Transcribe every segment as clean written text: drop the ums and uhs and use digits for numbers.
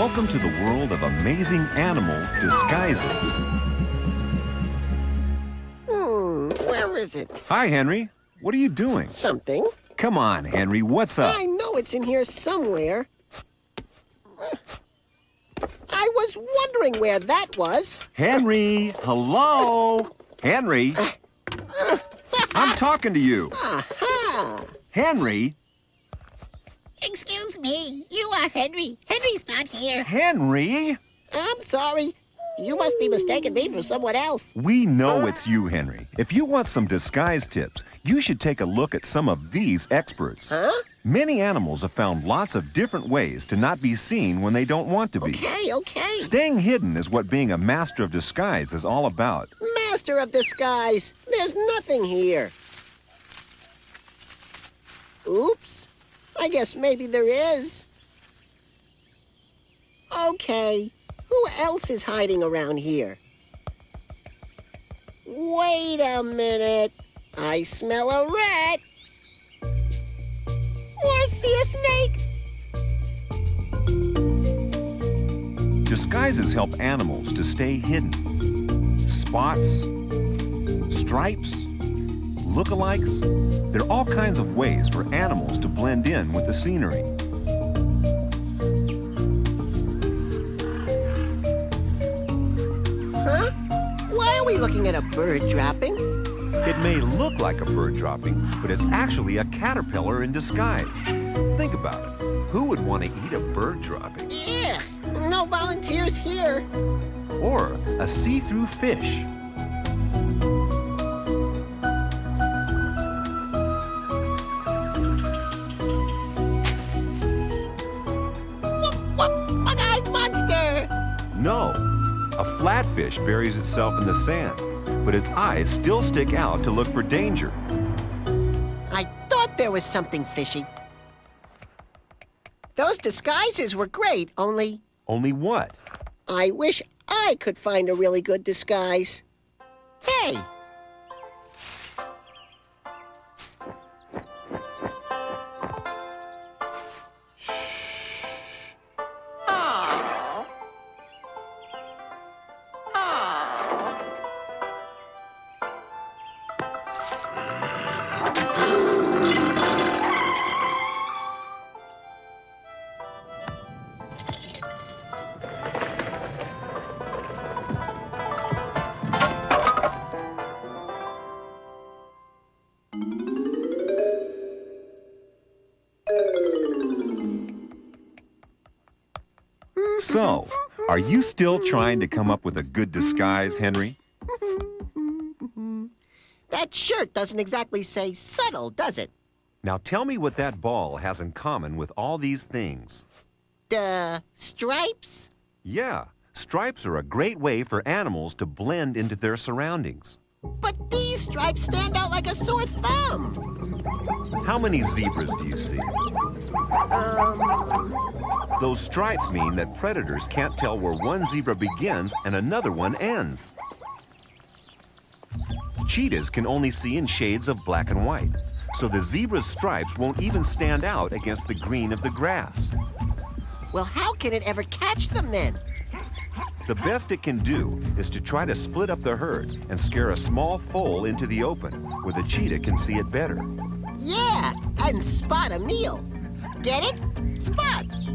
Welcome to the world of amazing animal disguises. Where is it? Hi, Henry. What are you doing? Something. Come on, Henry. What's up? I know it's in here somewhere. I was wondering where that was. Henry, hello? Henry? I'm talking to you. Aha! Henry? Excuse me, you are Henry. Henry's not here. Henry? I'm sorry. You must be mistaking me for someone else. We know it's you, Henry. If you want some disguise tips, you should take a look at some of these experts. Huh? Many animals have found lots of different ways to not be seen when they don't want to be. Okay. Staying hidden is what being a master of disguise is all about. Master of disguise. There's nothing here. Oops. I guess maybe there is. Okay. Who else is hiding around here? Wait a minute. I smell a rat. Or see a snake. Disguises help animals to stay hidden. Spots, stripes, lookalikes. There are all kinds of ways for animals to blend in with the scenery. Huh? Why are we looking at a bird dropping? It may look like a bird dropping, but it's actually a caterpillar in disguise. Think about it. Who would want to eat a bird dropping? Yeah, no volunteers here. Or a see-through fish? Bug-eyed monster! No. A flatfish buries itself in the sand, but its eyes still stick out to look for danger. I thought there was something fishy. Those disguises were great, only Only what? I wish I could find a really good disguise. Hey! So, are you still trying to come up with a good disguise, Henry? That shirt doesn't exactly say subtle, does it? Now tell me what that ball has in common with all these things. Stripes? Yeah, stripes are a great way for animals to blend into their surroundings. But these stripes stand out like a sore thumb. How many zebras do you see? Those stripes mean that predators can't tell where one zebra begins and another one ends. Cheetahs can only see in shades of black and white, so the zebra's stripes won't even stand out against the green of the grass. Well, how can it ever catch them then? The best it can do is to try to split up the herd and scare a small foal into the open where the cheetah can see it better. Yeah, and spot a meal. Get it? Spots.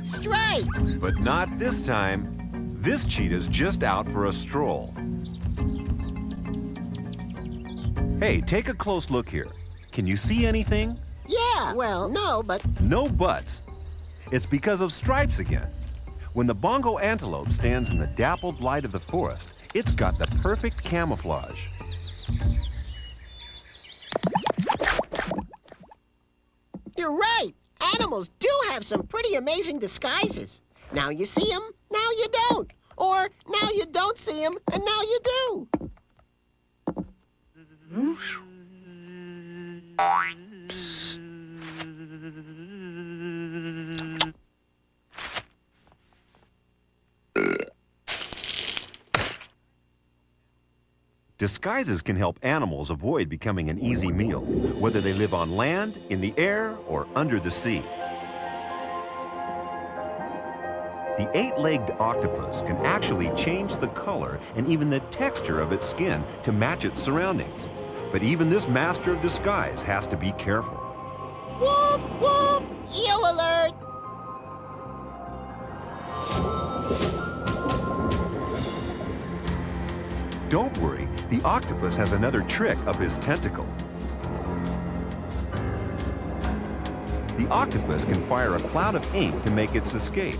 Stripes. But not this time. This cheetah's just out for a stroll. Hey, take a close look here. Can you see anything? Yeah, well, no, but No buts. It's because of stripes again. When the bongo antelope stands in the dappled light of the forest, it's got the perfect camouflage. you're right. Animals do have some pretty amazing disguises. Now you see them, now you don't. Or now you don't see them, and now you do. Disguises can help animals avoid becoming an easy meal, whether they live on land, in the air, or under the sea. The eight-legged octopus can actually change the color and even the texture of its skin to match its surroundings. But even this master of disguise has to be careful. Whoop, whoop! Eel alert! Don't worry, the octopus has another trick up his tentacle. The octopus can fire a cloud of ink to make its escape,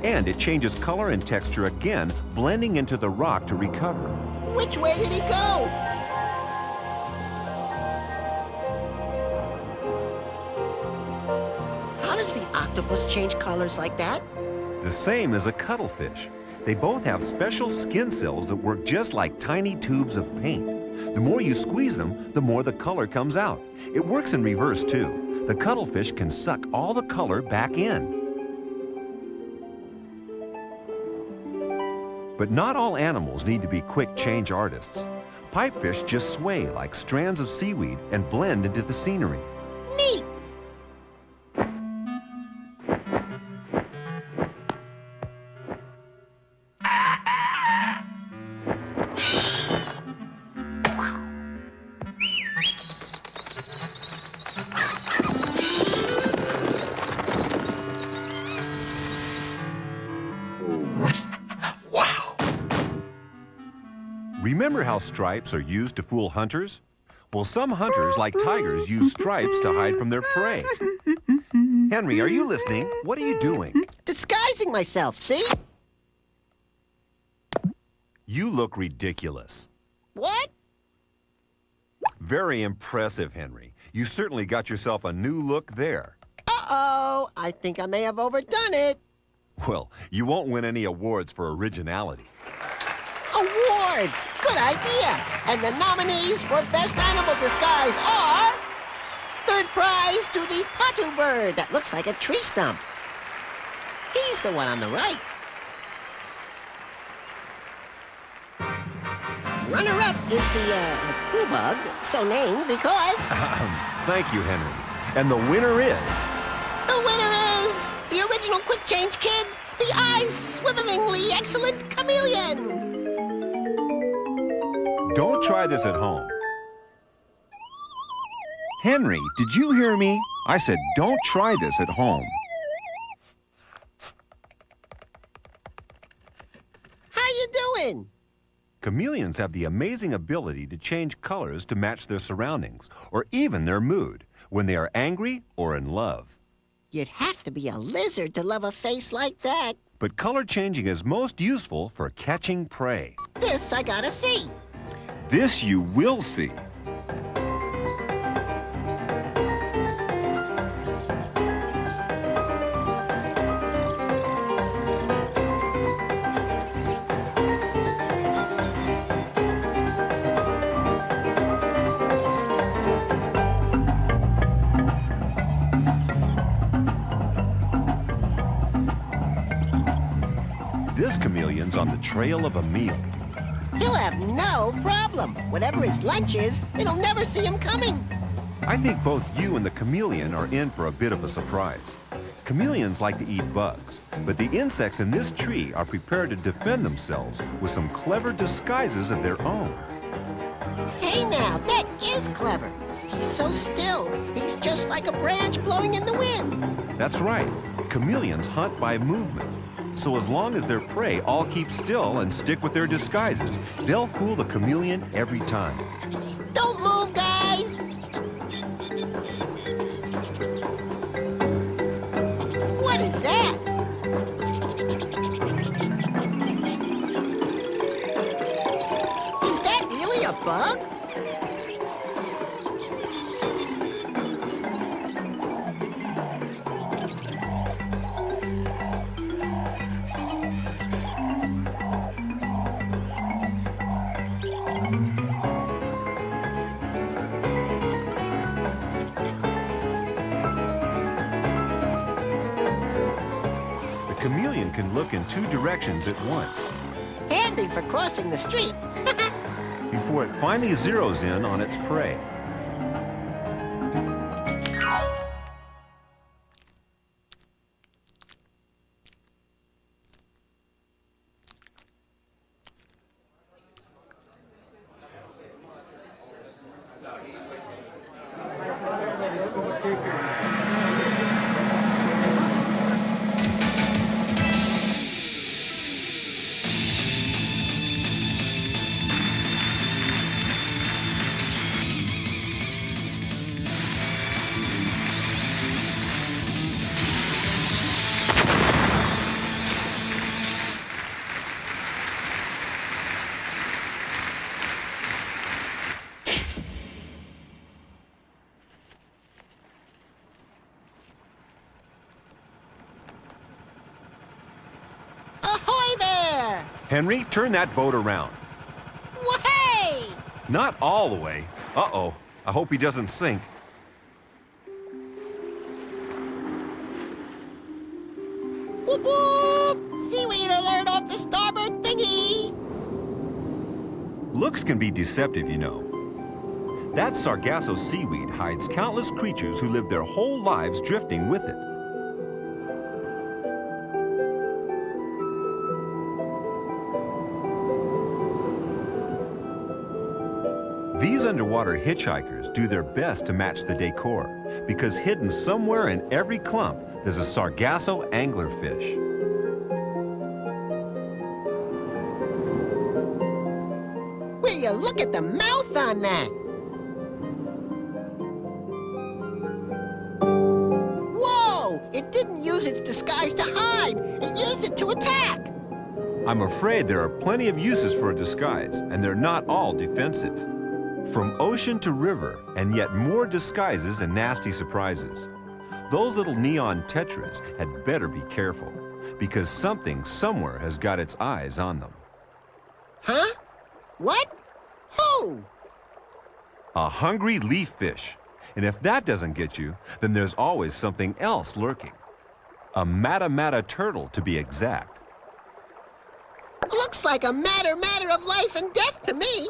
and it changes color and texture again, blending into the rock to recover. Which way did he go? How does the octopus change colors like that? The same as a cuttlefish. They both have special skin cells that work just like tiny tubes of paint. The more you squeeze them, the more the color comes out. It works in reverse too. The cuttlefish can suck all the color back in. But not all animals need to be quick change artists. Pipefish just sway like strands of seaweed and blend into the scenery. Neat! Remember how stripes are used to fool hunters? Well, some hunters, like tigers, use stripes to hide from their prey. Henry, are you listening? What are you doing? Disguising myself, see? You look ridiculous. What? Very impressive, Henry. You certainly got yourself a new look there. Uh-oh, I think I may have overdone it. Well, you won't win any awards for originality. Awards! Good idea! And the nominees for Best Animal Disguise are... Third prize to the patu bird that looks like a tree stump. He's the one on the right. Runner-up is the poo bug, so named because... Thank you, Henry. And the winner is... The winner is the original Quick Change Kid, the eye-swivelingly excellent chameleon. Don't try this at home. Henry, did you hear me? I said don't try this at home. How you doing? Chameleons have the amazing ability to change colors to match their surroundings, or even their mood, when they are angry or in love. You'd have to be a lizard to love a face like that. But color changing is most useful for catching prey. This I gotta see. This you will see. This chameleon's on the trail of a meal. He'll have no problem. Whatever his lunch is, it'll never see him coming. I think both you and the chameleon are in for a bit of a surprise. Chameleons like to eat bugs, but the insects in this tree are prepared to defend themselves with some clever disguises of their own. Hey now, that is clever. He's so still. He's just like a branch blowing in the wind. That's right. Chameleons hunt by movement. So as long as their prey all keep still and stick with their disguises, they'll fool the chameleon every time. Don't move, guys! What is that? Is that really a bug? The chameleon can look in two directions at once Handy for crossing the street. before it finally zeroes in on its prey. Henry, turn that boat around. Hey! Not all the way. Uh-oh. I hope he doesn't sink. Whoop whoop! Seaweed alert off the starboard thingy! Looks can be deceptive, you know. That Sargasso seaweed hides countless creatures who live their whole lives drifting with it. These underwater hitchhikers do their best to match the decor, because hidden somewhere in every clump, there's a Sargasso anglerfish. Will you look at the mouth on that? Whoa! It didn't use its disguise to hide. It used it to attack. I'm afraid there are plenty of uses for a disguise, and they're not all defensive. From ocean to river, and yet more disguises and nasty surprises. Those little neon tetras had better be careful, because something somewhere has got its eyes on them. Huh? What? Who? A hungry leaf fish. And if that doesn't get you, then there's always something else lurking. A mata turtle, to be exact. Looks like a matter of life and death to me.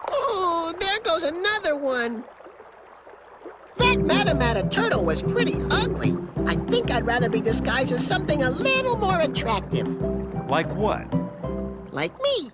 Oh, there goes another one. That mata turtle was pretty ugly. I think I'd rather be disguised as something a little more attractive. Like what? Like me.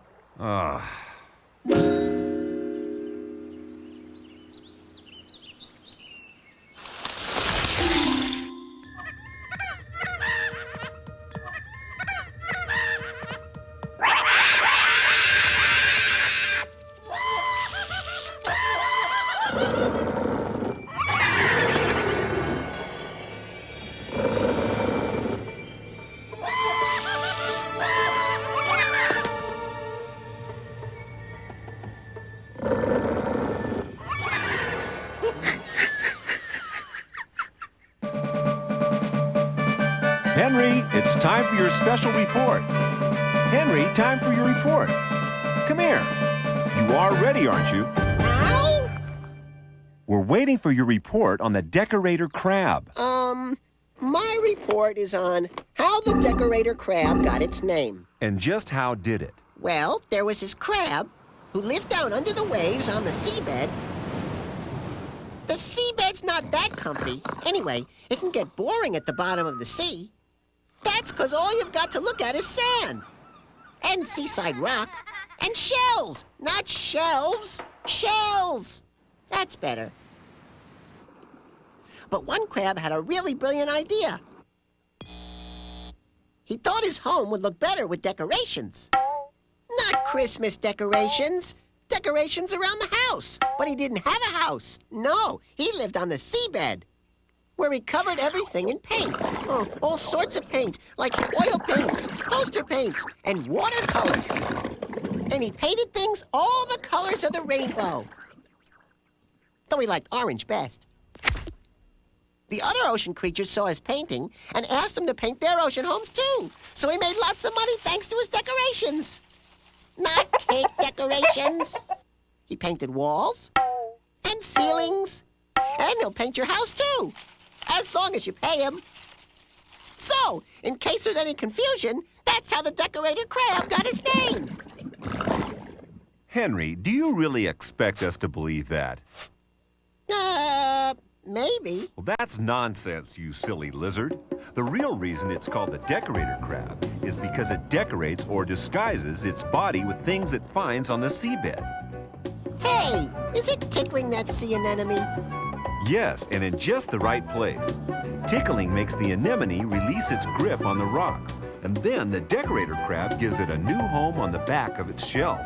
Henry, it's time for your special report. Henry, time for your report. Come here. You are ready, aren't you? Ow! We're waiting for your report on the decorator crab. My report is on how the decorator crab got its name. And just how did it? Well, there was this crab who lived down under the waves on the seabed. The seabed's not that comfy. Anyway, it can get boring at the bottom of the sea. That's because all you've got to look at is sand. And seaside rock. And shells. Not shelves. Shells. That's better. But one crab had a really brilliant idea. He thought his home would look better with decorations. Not Christmas decorations. Decorations around the house. But he didn't have a house. No, he lived on the seabed, where he covered everything in paint. Oh, all sorts of paint, like oil paints, poster paints, and watercolors. And he painted things all the colors of the rainbow. Though he liked orange best. The other ocean creatures saw his painting and asked him to paint their ocean homes too. So he made lots of money thanks to his decorations. Not cake decorations. He painted walls and ceilings. And he'll paint your house too, as long as you pay him. So, in case there's any confusion, that's how the decorator crab got his name. Henry, do you really expect us to believe that? Maybe. Well, that's nonsense, you silly lizard. The real reason it's called the decorator crab is because it decorates or disguises its body with things it finds on the seabed. Hey, is it tickling that sea anemone? Yes, and in just the right place. Tickling makes the anemone release its grip on the rocks, and then the decorator crab gives it a new home on the back of its shell.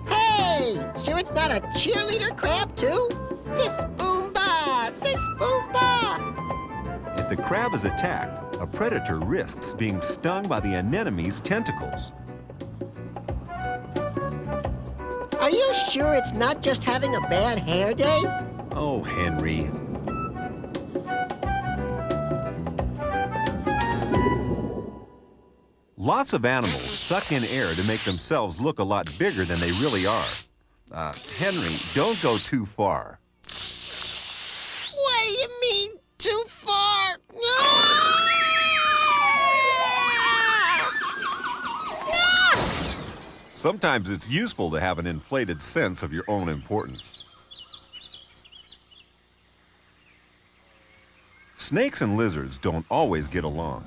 Hey, sure it's not a cheerleader crab too? Sis boom ba, sis boom ba. If the crab is attacked, a predator risks being stung by the anemone's tentacles. Are you sure it's not just having a bad hair day? Oh, Henry. Lots of animals suck in air to make themselves look a lot bigger than they really are. Henry, don't go too far. What do you mean, too far? Sometimes it's useful to have an inflated sense of your own importance. Snakes and lizards don't always get along.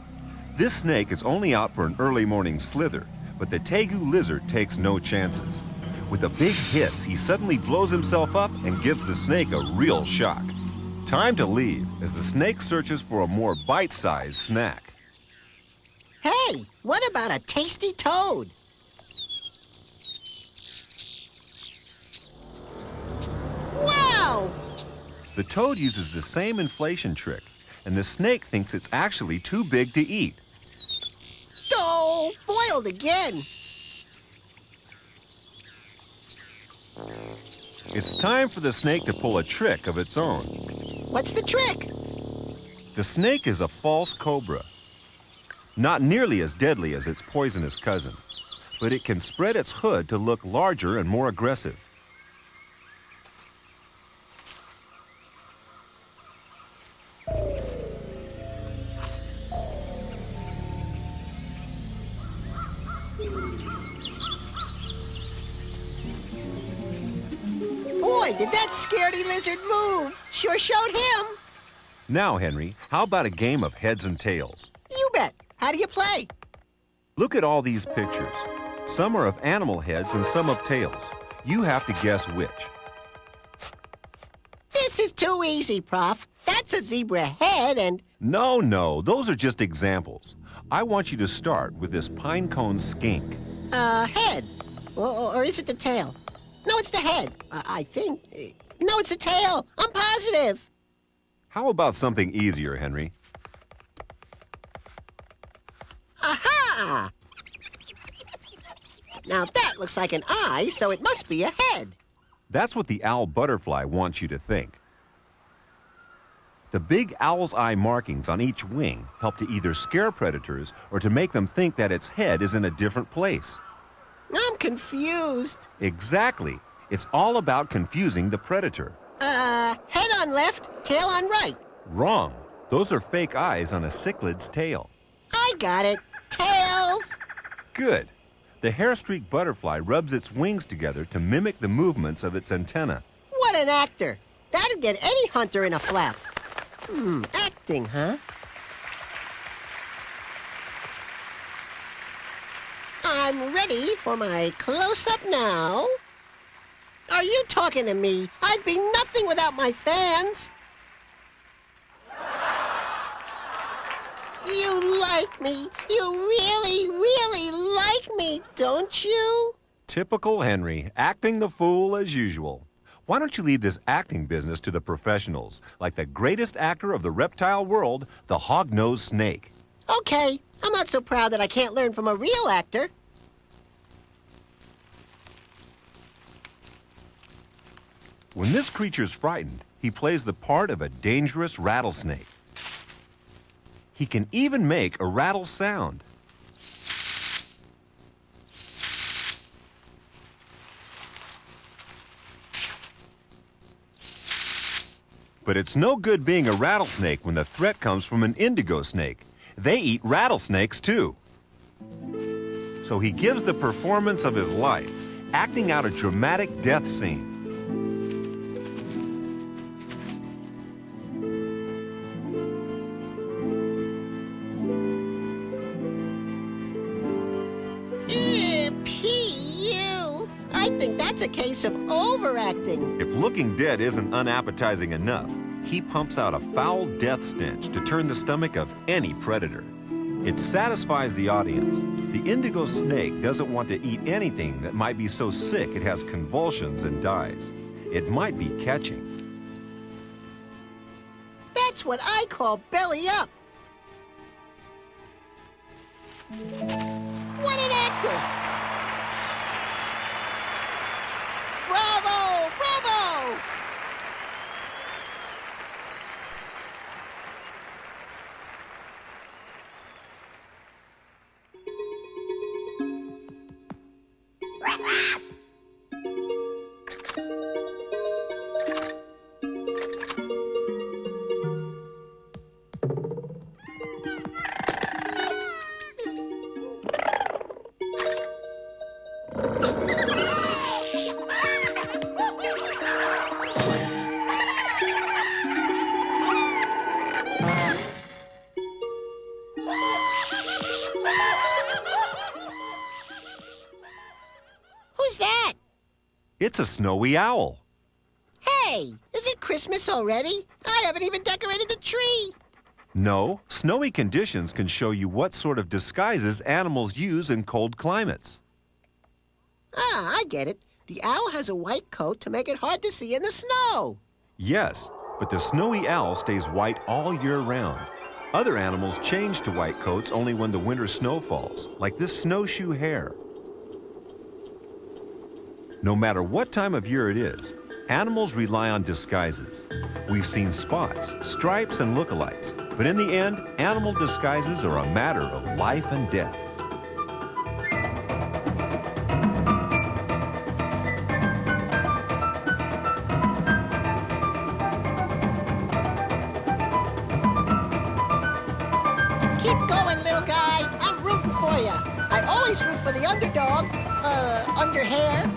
This snake is only out for an early morning slither, but the tegu lizard takes no chances. With a big hiss, he suddenly blows himself up and gives the snake a real shock. Time to leave as the snake searches for a more bite-sized snack. Hey, what about a tasty toad? Wow! The toad uses the same inflation trick, and the snake thinks it's actually too big to eat. Oh, boiled again. It's time for the snake to pull a trick of its own. What's the trick? The snake is a false cobra. Not nearly as deadly as its poisonous cousin, but it can spread its hood to look larger and more aggressive. Boy, did that scaredy lizard move. Sure showed him. Now, Henry, how about a game of heads and tails? You bet. How do you play? Look at all these pictures. Some are of animal heads and some of tails. You have to guess which. This is too easy, Prof. That's a zebra head and... No, those are just examples. I want you to start with this pinecone skink. head. Or is it the tail? No, it's the head. I think. No, it's the tail. I'm positive. How about something easier, Henry? Aha! Now that looks like an eye, so it must be a head. That's what the owl butterfly wants you to think. The big owl's eye markings on each wing help to either scare predators or to make them think that its head is in a different place. I'm confused. Exactly. It's all about confusing the predator. Head on left, tail on right. Wrong. Those are fake eyes on a cichlid's tail. I got it. Tails. Good. The hair-streaked butterfly rubs its wings together to mimic the movements of its antenna. What an actor. That'd get any hunter in a flap. Acting, huh? I'm ready for my close-up now. Are you talking to me? I'd be nothing without my fans. You like me. You really, really like me, don't you? Typical Henry, acting the fool as usual. Why don't you leave this acting business to the professionals, like the greatest actor of the reptile world, the hog-nosed snake? Okay, I'm not so proud that I can't learn from a real actor. When this creature's frightened, he plays the part of a dangerous rattlesnake. He can even make a rattle sound. But it's no good being a rattlesnake when the threat comes from an indigo snake. They eat rattlesnakes too. So he gives the performance of his life, acting out a dramatic death scene. I think that's a case of overacting. If looking dead isn't unappetizing enough, he pumps out a foul death stench to turn the stomach of any predator. It satisfies the audience. The indigo snake doesn't want to eat anything that might be so sick it has convulsions and dies. It might be catching. That's what I call belly up. What an actor! Bravo! Bravo! It's a snowy owl. Hey, is it Christmas already? I haven't even decorated the tree. No, snowy conditions can show you what sort of disguises animals use in cold climates. Ah, I get it. The owl has a white coat to make it hard to see in the snow. Yes, but the snowy owl stays white all year round. Other animals change to white coats only when the winter snow falls, like this snowshoe hare. No matter what time of year it is, animals rely on disguises. We've seen spots, stripes, and lookalikes, but in the end, animal disguises are a matter of life and death. Keep going, little guy. I'm rooting for you. I always root for the underdog. Under hare.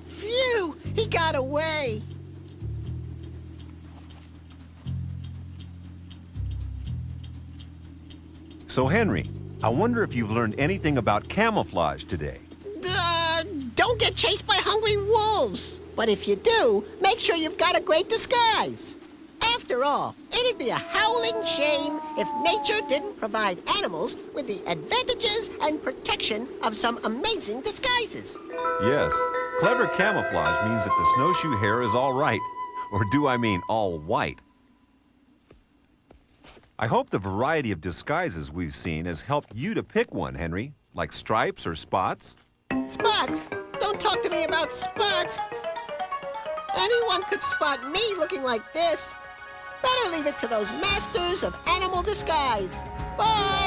Phew! He got away. So, Henry, I wonder if you've learned anything about camouflage today. Don't get chased by hungry wolves. But if you do, make sure you've got a great disguise. After all, it'd be a howling shame if nature didn't provide animals with the advantages and protection of some amazing disguises. Yes, clever camouflage means that the snowshoe hare is all right. Or do I mean all white? I hope the variety of disguises we've seen has helped you to pick one, Henry, like stripes or spots. Spots? Don't talk to me about spots. Anyone could spot me looking like this. Better leave it to those masters of animal disguise. Bye!